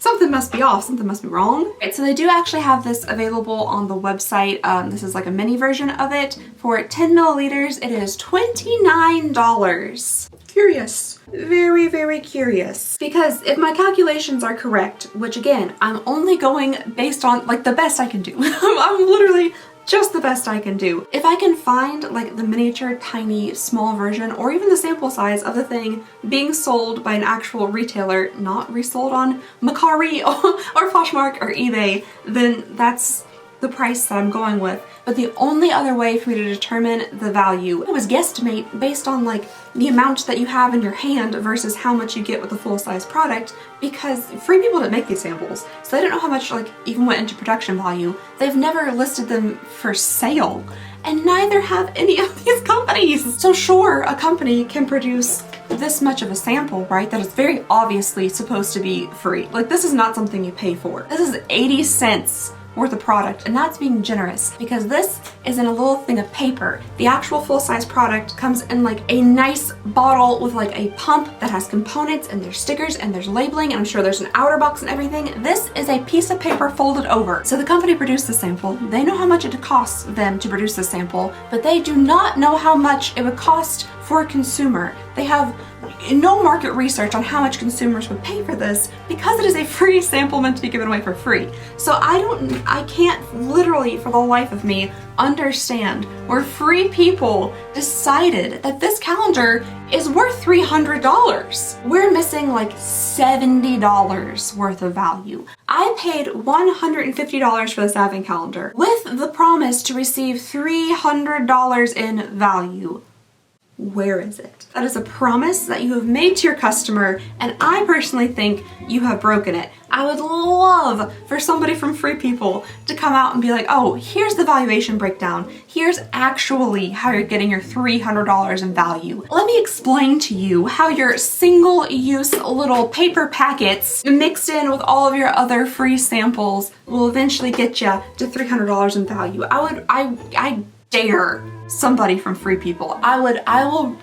Something must be off, something must be wrong. Right, so they do actually have this available on the website. This is like a mini version of it. For 10 milliliters, it is $29. Curious. Very, very curious. Because if my calculations are correct, which again, I'm only going based on like the best I can do. I'm literally just the best I can do. If I can find like the miniature, tiny, small version, or even the sample size of the thing being sold by an actual retailer, not resold on Mercari or Poshmark or eBay, then that's the price that I'm going with. But the only other way for me to determine the value was guesstimate based on like the amount that you have in your hand versus how much you get with a full-size product, because Free People didn't make these samples, so they don't know how much like even went into production value. They've never listed them for sale, and neither have any of these companies. So sure, a company can produce this much of a sample, right, that is very obviously supposed to be free. Like, this is not something you pay for. This is 80 cents worth of product, and that's being generous because this is in a little thing of paper. The actual full-size product comes in like a nice bottle with like a pump that has components and there's stickers and there's labeling, and I'm sure there's an outer box and everything. This is a piece of paper folded over. So the company produced the sample. They know how much it costs them to produce the sample, but they do not know how much it would cost for a consumer. They have no market research on how much consumers would pay for this because it is a free sample meant to be given away for free. So I can't literally for the life of me understand where Free People decided that this calendar is worth $300. We're missing like $70 worth of value. I paid $150 for this advent calendar with the promise to receive $300 in value. Where is it? That is a promise that you have made to your customer, and I personally think you have broken it. I would love for somebody from Free People to come out and be like, oh, here's the valuation breakdown. Here's actually how you're getting your $300 in value. Let me explain to you how your single-use little paper packets mixed in with all of your other free samples will eventually get you to $300 in value. I dare somebody from Free People. I will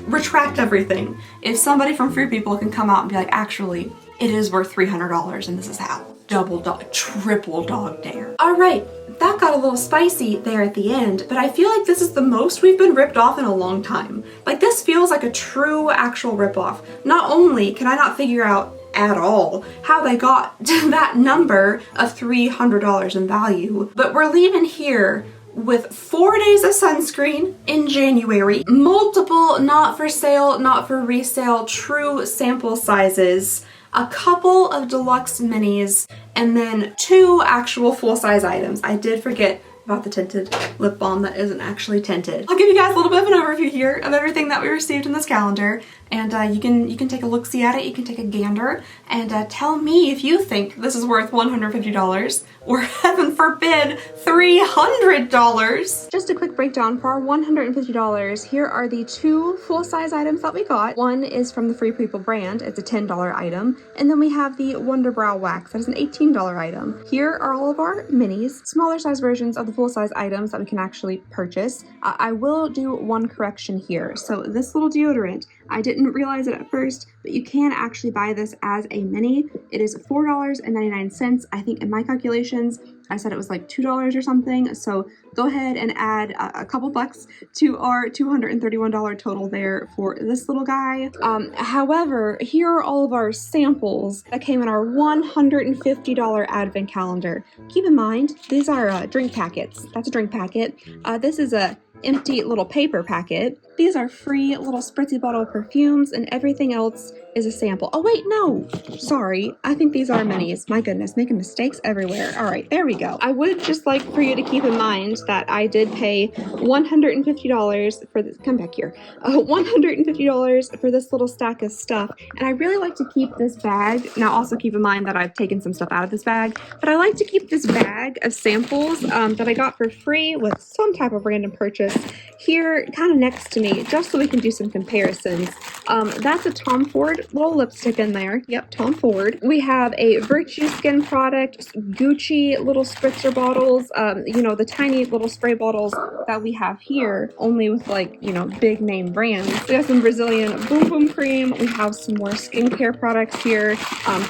retract everything if somebody from Free People can come out and be like, actually, it is worth $300 and this is how. Double dog, triple dog dare. All right, that got a little spicy there at the end, but I feel like this is the most we've been ripped off in a long time. Like, this feels like a true actual ripoff. Not only can I not figure out at all how they got to that number of $300 in value, but we're leaving here with 4 days of sunscreen in January, multiple not for sale, not for resale, true sample sizes, a couple of deluxe minis, and then 2 actual full-size items. I did forget about the tinted lip balm that isn't actually tinted. I'll give you guys a little bit of an overview here of everything that we received in this calendar, and you can take a look-see at it, you can take a gander, and tell me if you think this is worth $150 or, heaven forbid, $300. Just a quick breakdown for our $150. Here are the 2 full-size items that we got. One is from the Free People brand. It's a $10 item. And then we have the Wonder Brow Wax. That is an $18 item. Here are all of our minis, smaller size versions of the full-size items that we can actually purchase. I will do one correction here. So this little deodorant, I didn't realize it at first, but you can actually buy this as a mini. It is $4.99. I think in my calculations, I said it was like $2 or something. So go ahead and add a couple bucks to our $231 total there for this little guy. However, here are all of our samples that came in our $150 advent calendar. Keep in mind, these are drink packets. That's a drink packet. This is a empty little paper packet. These are free little spritzy bottle perfumes, and everything else is a sample. Oh wait, no, sorry. I think these are minis. My goodness, making mistakes everywhere. All right, there we go. I would just like for you to keep in mind that I did pay $150 for this. Come back here. $150 for this little stack of stuff, and I really like to keep this bag. Now, also keep in mind that I've taken some stuff out of this bag, but I like to keep this bag of samples that I got for free with some type of random purchase here, kind of next to me, just so we can do some comparisons. That's a Tom Ford little lipstick in there. Yep, Tom Ford. We have a Virtue Skin product, Gucci little spritzer bottles, you know, the tiny little spray bottles that we have here, only with, like, you know, big name brands. We have some Brazilian Boom Boom Cream. We have some more skincare products here.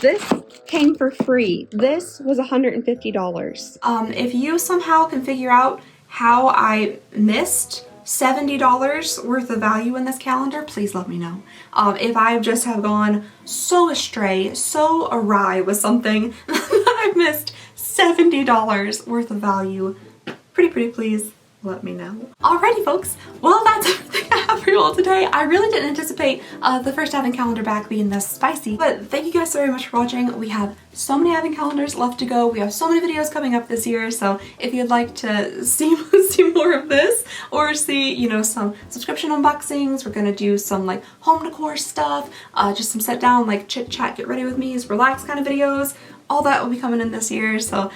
This came for free. This was $150. If you somehow can figure out how I missed $70 worth of value in this calendar, please let me know. If I just have gone so astray, so awry with something that I've missed $70 worth of value, pretty please let me know. Alrighty folks, well, that's everything I have for you all today. I really didn't anticipate the first advent calendar back being this spicy, but thank you guys so very much for watching. We have so many advent calendars left to go. We have so many videos coming up this year, so if you'd like to see more of this, or see, you know, some subscription unboxings, we're gonna do some like home decor stuff, just some sit down, like chit chat, get ready with me's, relax kind of videos. All that will be coming in this year, so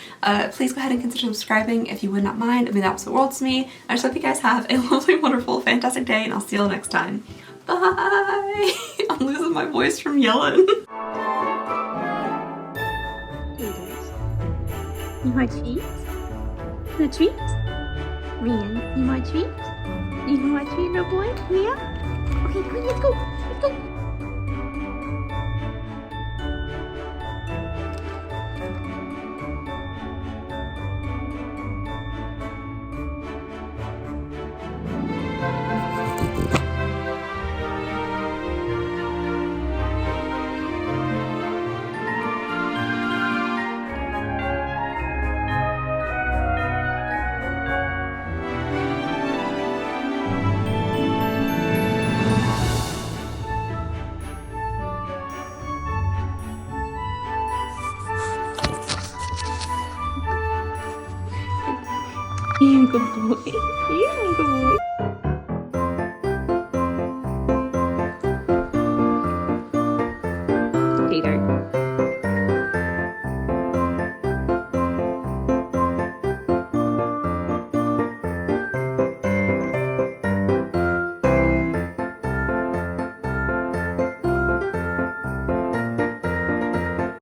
please go ahead and consider subscribing if you would not mind. It means the absolute world to me. I just hope you guys have a lovely, wonderful, fantastic day, and I'll see you all next time. Bye! I'm losing my voice from yelling. You want treats? You want treats? Rant, you want treats? You want a treat, little boy? Yeah? Okay, come on, let's go. Let's go. Yeah, good boy. Yeah, good boy.